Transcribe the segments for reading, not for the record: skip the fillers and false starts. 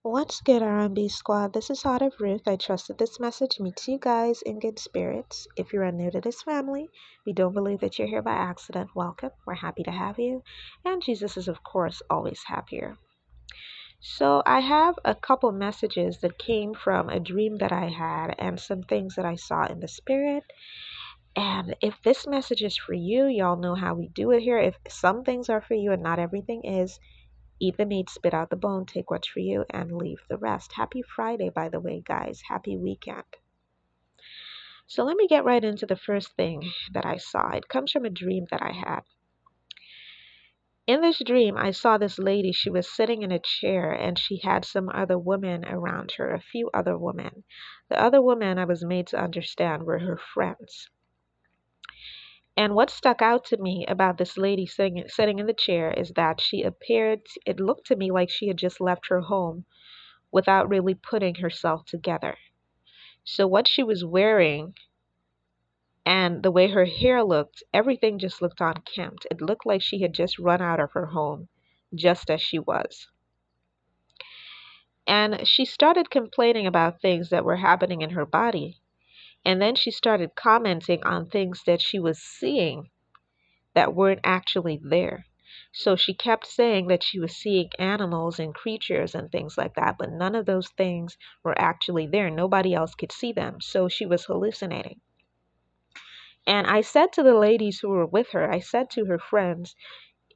What's good, R&B squad? This is Heart of Ruth. I trusted this message meets you guys in good spirits. If you are new to this family, we don't believe that you're here by accident. Welcome. We're happy to have you. And Jesus is, of course, always happier. So, I have a couple messages that came from a dream that I had and some things that I saw in the spirit. And if this message is for you, y'all know how we do it here. If some things are for you and not everything is, eat the meat, spit out the bone, take what's for you, and leave the rest. Happy Friday, by the way, guys. Happy weekend. So let me get right into the first thing that I saw. It comes from a dream that I had. In this dream, I saw this lady. She was sitting in a chair and she had some other women around her, a few other women. The other women I was made to understand were her friends. And what stuck out to me about this lady sitting in the chair is that it looked to me like she had just left her home without really putting herself together. So, what she was wearing and the way her hair looked, everything just looked unkempt. It looked like she had just run out of her home just as she was. And she started complaining about things that were happening in her body. And then she started commenting on things that she was seeing that weren't actually there. So she kept saying that she was seeing animals and creatures and things like that, but none of those things were actually there. Nobody else could see them. So she was hallucinating. And I said to the ladies who were with her, I said to her friends,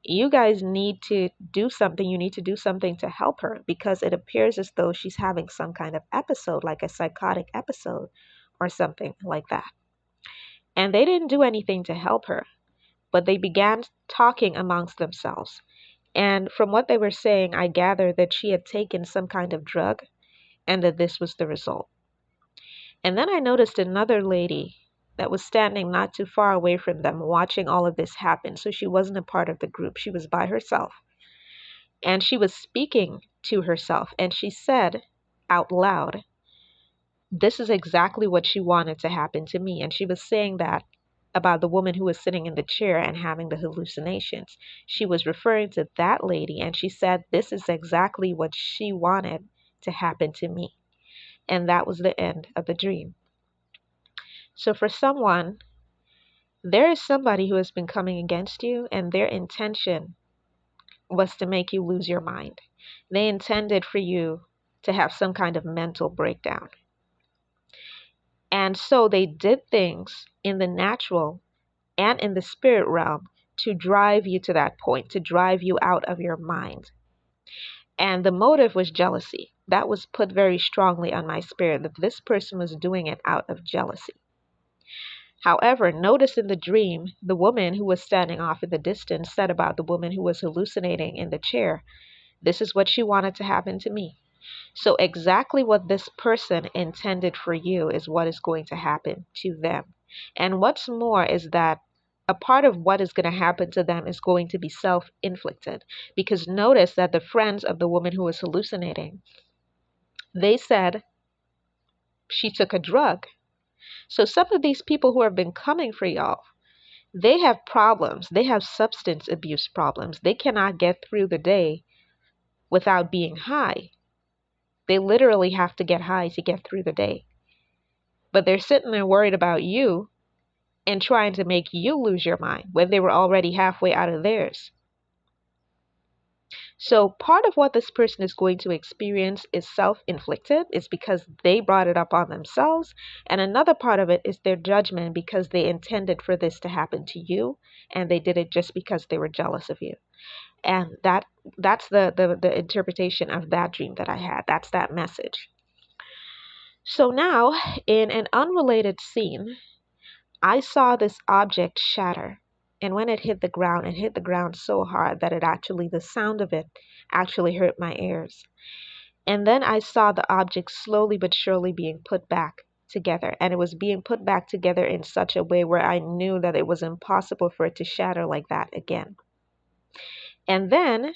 you guys need to do something. You need to do something to help her because it appears as though she's having some kind of episode, like a psychotic episode or something like that. And they didn't do anything to help her, but they began talking amongst themselves. And from what they were saying, I gathered that she had taken some kind of drug and that this was the result. And then I noticed another lady that was standing not too far away from them watching all of this happen. So she wasn't a part of the group, she was by herself. And she was speaking to herself and she said out loud, this is exactly what she wanted to happen to me. And she was saying that about the woman who was sitting in the chair and having the hallucinations. She was referring to that lady and she said, this is exactly what she wanted to happen to me. And that was the end of the dream. So for someone, there is somebody who has been coming against you, and their intention was to make you lose your mind. They intended for you to have some kind of mental breakdown. And so they did things in the natural and in the spirit realm to drive you to that point, to drive you out of your mind. And the motive was jealousy. That was put very strongly on my spirit, that this person was doing it out of jealousy. However, notice in the dream, the woman who was standing off in the distance said about the woman who was hallucinating in the chair, this is what she wanted to happen to me. So exactly what this person intended for you is what is going to happen to them. And what's more is that a part of what is going to happen to them is going to be self-inflicted. Because notice that the friends of the woman who was hallucinating, they said she took a drug. So some of these people who have been coming for y'all, they have problems. They have substance abuse problems. They cannot get through the day without being high. They literally have to get high to get through the day. But they're sitting there worried about you and trying to make you lose your mind when they were already halfway out of theirs. So part of what this person is going to experience is self-inflicted. It's because they brought it up on themselves. And another part of it is their judgment because they intended for this to happen to you and they did it just because they were jealous of you. And that's the interpretation of that dream that I had. That's that message. So now, in an unrelated scene, I saw this object shatter. And when it hit the ground so hard that the sound of it actually hurt my ears. And then I saw the object slowly but surely being put back together. And it was being put back together in such a way where I knew that it was impossible for it to shatter like that again. And then,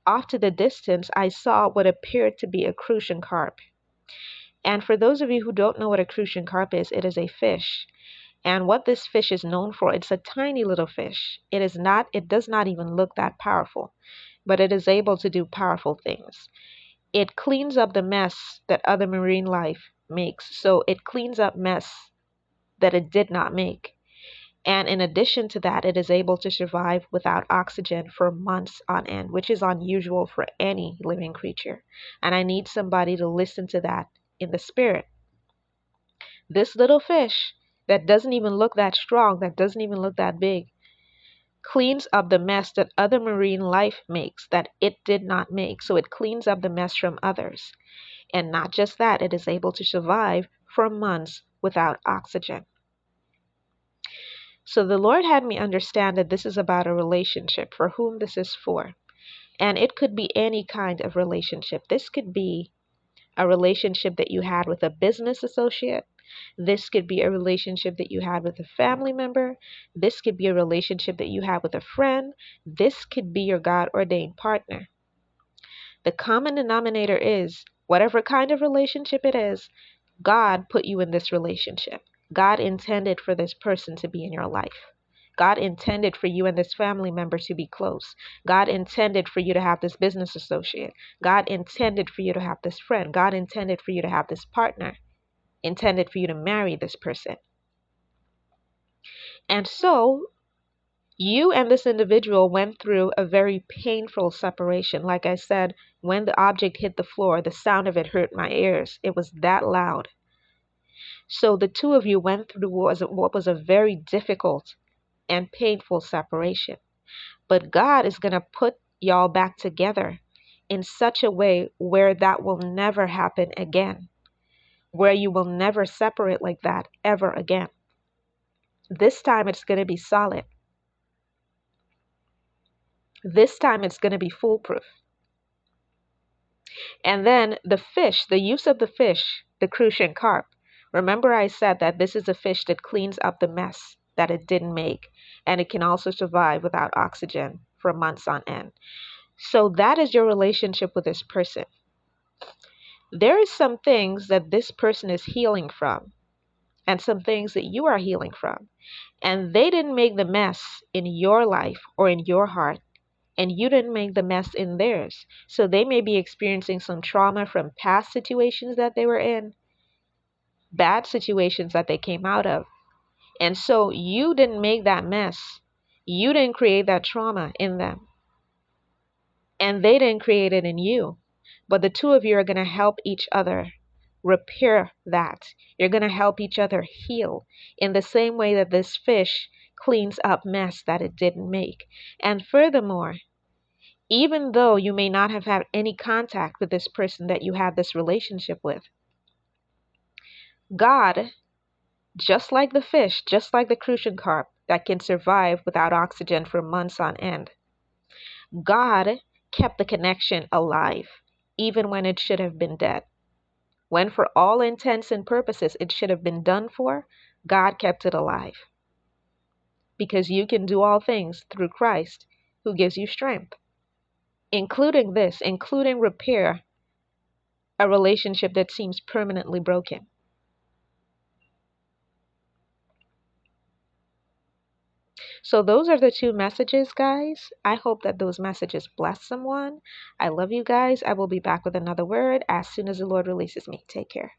off to the distance, I saw what appeared to be a crucian carp. And for those of you who don't know what a crucian carp is, it is a fish. And what this fish is known for, it's a tiny little fish. It does not even look that powerful, but it is able to do powerful things. it cleans up the mess that other marine life makes. So it cleans up mess that it did not make. And in addition to that, it is able to survive without oxygen for months on end, which is unusual for any living creature. And I need somebody to listen to that in the spirit. This little fish that doesn't even look that strong, that doesn't even look that big, cleans up the mess that other marine life makes that it did not make. So it cleans up the mess from others. And not just that, it is able to survive for months without oxygen. So the Lord had me understand that this is about a relationship, for whom this is for. And it could be any kind of relationship. This could be a relationship that you had with a business associate. This could be a relationship that you had with a family member. This could be a relationship that you have with a friend. This could be your God ordained partner. The common denominator is whatever kind of relationship it is, God put you in this relationship. God intended for this person to be in your life. God intended for you and this family member to be close. God intended for you to have this business associate. God intended for you to have this friend. God intended for you to have this partner. Intended for you to marry this person. And so you and this individual went through a very painful separation. Like I said, when the object hit the floor, the sound of it hurt my ears. It was that loud. So the two of you went through what was a very difficult and painful separation. But God is going to put y'all back together in such a way where that will never happen again, where you will never separate like that ever again. This time it's going to be solid. This time it's going to be foolproof. And then the fish, the use of the fish, the crucian carp. Remember I said that this is a fish that cleans up the mess that it didn't make, and it can also survive without oxygen for months on end. So that is your relationship with this person. There is some things that this person is healing from, and some things that you are healing from. And they didn't make the mess in your life or in your heart, and you didn't make the mess in theirs. So they may be experiencing some trauma from past situations that they were in, bad situations that they came out of. And so you didn't make that mess. You didn't create that trauma in them. And they didn't create it in you. But the two of you are going to help each other repair that. You're going to help each other heal in the same way that this fish cleans up mess that it didn't make. And furthermore, even though you may not have had any contact with this person that you had this relationship with, God, just like the fish, just like the crucian carp that can survive without oxygen for months on end, God kept the connection alive, even when it should have been dead. When for all intents and purposes it should have been done for, God kept it alive. Because you can do all things through Christ who gives you strength, including this, including repair a relationship that seems permanently broken. So those are the two messages, guys. I hope that those messages bless someone. I love you guys. I will be back with another word as soon as the Lord releases me. Take care.